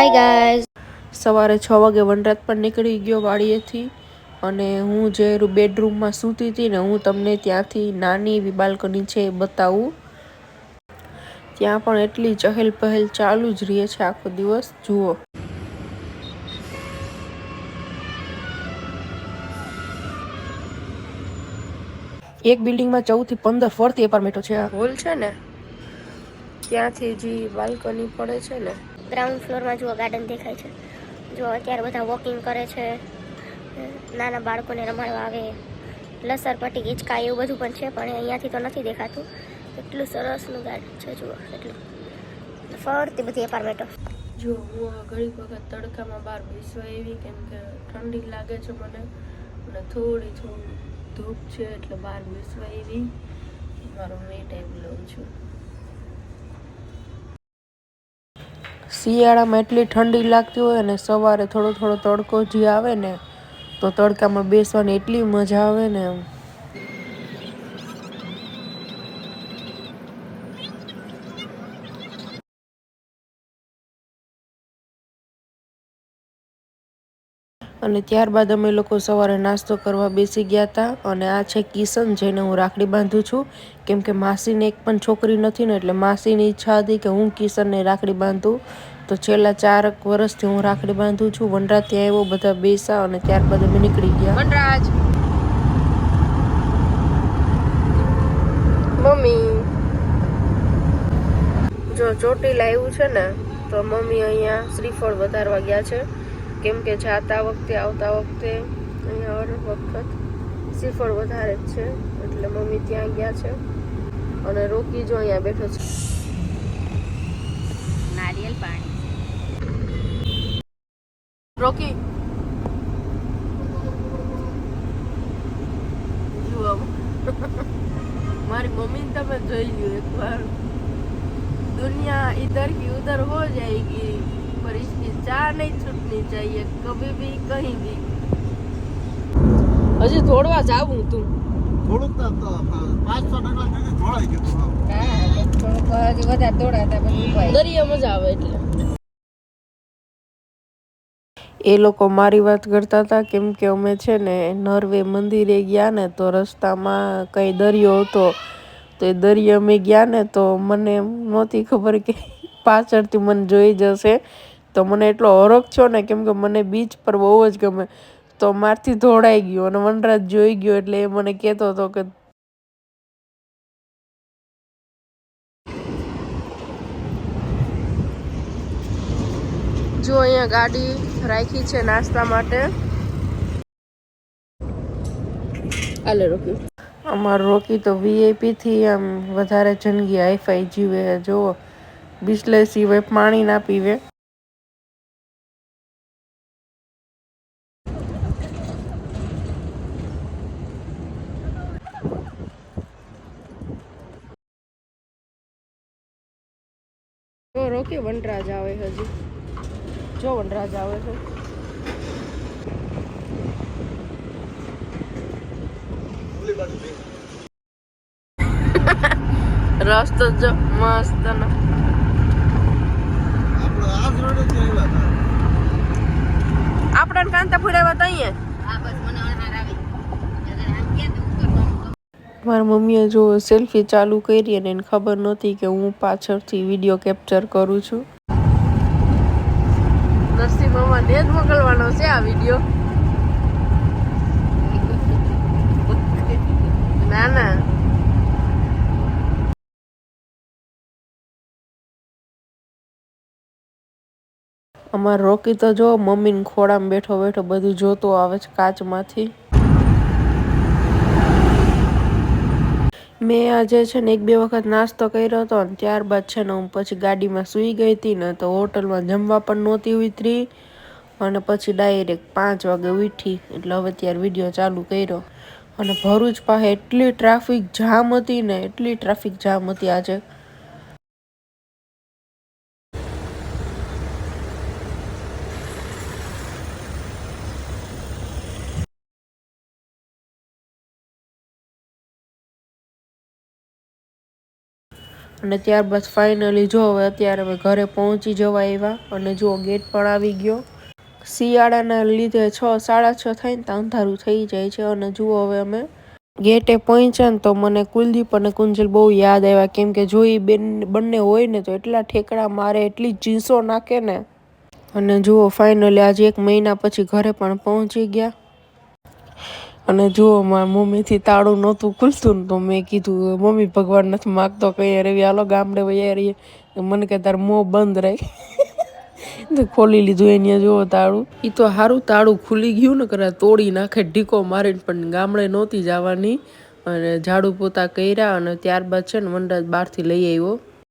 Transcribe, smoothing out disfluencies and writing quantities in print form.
Hi guys, સવારે 6 વાગે વનરાજ પણ નીકળી ગયો વાડીએથી અને હું જે બેડરૂમમાં સૂતી હતી ને હું તમને ત્યાંથી નાની એવી બાલ્કની છે એ બતાવું. ત્યાં પણ એટલી ચહેલ પહેલ ચાલુ જ રહે છે આખો દિવસ. જુઓ, એક બિલ્ડિંગમાં 14 થી 15 ફરતી એપાર્ટમેન્ટો છે. આ હોલ છે ને ત્યાંથી જે બાલ્કની પડે છે ને, ગ્રાઉન્ડ ફ્લોરમાં જુઓ ગાર્ડન દેખાય છે. જો અત્યારે બધા વોકિંગ કરે છે, નાના બાળકોને રમાડવા આવે, લસરપટ્ટી હિંચકા એવું બધું પણ છે, પણ અહીંયાથી તો નથી દેખાતું. એટલું સરસનું ગાર્ડન છે, જુઓ એટલું ફરતી બધી એપાર્ટમેન્ટો. જો હું ઘણી વખત તડકામાં બહાર બેસવા એવી, કેમ કે ઠંડી લાગે છે મને અને થોડી ધૂપ છે એટલે બહાર બેસવા એવી મારો મે ટાઈમ લઉં છું. શિયાળામાં એટલી ઠંડી લાગતી હોય અને સવારે થોડો તડકો જે આવે ને તો તડકામાં બેસવાની એટલી મજા આવે ને. અને ત્યારબાદ અમે લોકો સવારે નાસ્તો કરવા બેસી ગયા હતા. અને આ છે કિશન, જેને હું રાખડી બાંધું છું, કેમ કે માસીને એક પણ છોકરી નથી ને, એટલે માસીની ઈચ્છા હતી કે હું કિશનને રાખડી બાંધું. તો છેલ્લા 4 વર્ષથી હું રાખડી બાંધું છું. વનરાજ ત્યાં આવ્યો, બધા બેસા અને ત્યારબાદ અમે નીકળી ગયા. વનરાજ, મમ્મી જો ચોટીલા આવ્યું છે ને તો મમ્મી અહીંયા શ્રીફળ વધારવા ગયા છે, કેમ કે જાતા વખતે આવતા વખતે અહીંયા હર વખત શ્રીફળ વધારે જ છે, એટલે મમ્મી ત્યાં ગયા છે. અને રોકી જો અહીંયા બેઠો છે. નારિયેલ પાણી. રોકી જુઓ મારી મમ્મીને તમે જોઈ લ્યો એકવાર. दुनिया इधर की उधर हो जाएगी पर इसकी चाह नहीं छूटनी चाहिए कभी भी कहीं भी. હજી દોડવા જાવું તું થોડુંક તો 500 ડગલા સુધી દોડાઈ ગયું. હા થોડુંક હજી વધારે દોડાતા પછી દરિયા મજા આવે એટલે. એ લોકો મારી વાત કરતા હતા, કેમ કે અમે છે ને નરવે મંદિરે ગયા ને તો રસ્તામાં કઈ દરિયો હતો, તો એ દરિયા અમે ગયા ને તો મને નહોતી ખબર કે પાછળથી મને જોઈ જશે. તો મને એટલો હરખ થયો ને, કેમ કે મને બીચ પર બહુ જ ગમે. તો મારથી દોડાઈ ગયો અને વનરાજ જોઈ ગયો એટલે એ મને કહેતો હતો કે જો અહીંયા ગાડી રાખી છે નાસ્તા માટે. આલે રોકી. અમારો રોકી તો વીઆઈપી થી આમ વધારે જિંદગી હાઈફાઈ જીવે. જો બિસ્લેરી સિવાય પાણી ના પીવે. જો રોકી, વનરાજ આવે હજી. જો વનરાજ આવે છે. રસ્તો જો મસ્ત નો. આપણા કાંતા ફુરાવા તો અહીંયા. મારી મમ્મીએ જો સેલ્ફી ચાલુ કરી અને એને ખબર નહોતી કે હું પાછળથી વિડીયો કેપ્ચર કરું છું. નરસિંહ મામાને જ મોકલવાનો છે આ વિડીયો. ના ના, અમાર રોકી તો જો મમ્મીને ખોળામાં બેઠો બેઠો બધું જોતો આવે છે કાચમાંથી. મેં આજે છે ને 1-2 વખત નાસ્તો કર્યો હતો ને ત્યારબાદ છે ને હું પછી ગાડીમાં સૂઈ ગઈ હતી ને તો હોટલમાં જમવા પણ નહોતી ઉતરી અને પછી ડાયરેક્ટ 5 વાગે ઉઠી. એટલે હવે ત્યારે વિડીયો ચાલુ કર્યો. અને ભરૂચ પાસે એટલી ટ્રાફિક જામ હતી ને, એટલી ટ્રાફિક જામ હતી આજે. અને ત્યારબાદ ફાઇનલી જો હવે અત્યારે અમે ઘરે પહોંચી જવા આવ્યા અને જો ગેટ પણ આવી ગયો. શિયાળાના લીધે 6 સાડા 6 થાય ને તો અંધારું થઈ જાય છે. અને જુઓ હવે અમે ગેટે પહોંચ્યા ને તો મને કુલદીપ અને કુંજલ બહુ યાદ આવ્યા, કેમ કે જો એ બંને હોય ને તો એટલા ઠેકડા મારે, એટલી ચીસો નાખે ને. અને જુઓ ફાઇનલી આજે 1 મહિના પછી ઘરે પણ પહોંચી ગયા. અને જુઓ મારા મમ્મીથી તાળું નહોતું ખુલતું ને તો મેં કીધું મમ્મી ભગવાન નથી માગતો કઈ રેવી, હાલો ગામડે વયા રહીએ. મને કે તાર મોં બંધ રાખ. તો ખોલી લીધું એને જુઓ તાળું. એ તો સારું તાળું ખુલી ગયું ને, કરે તોડી નાખે ઢીકો મારીને, પણ ગામડે નહોતી જવાની. અને ઝાડુ પોતા કર્યા અને ત્યારબાદ છે ને વનરાજ બહારથી લઈ આવ્યો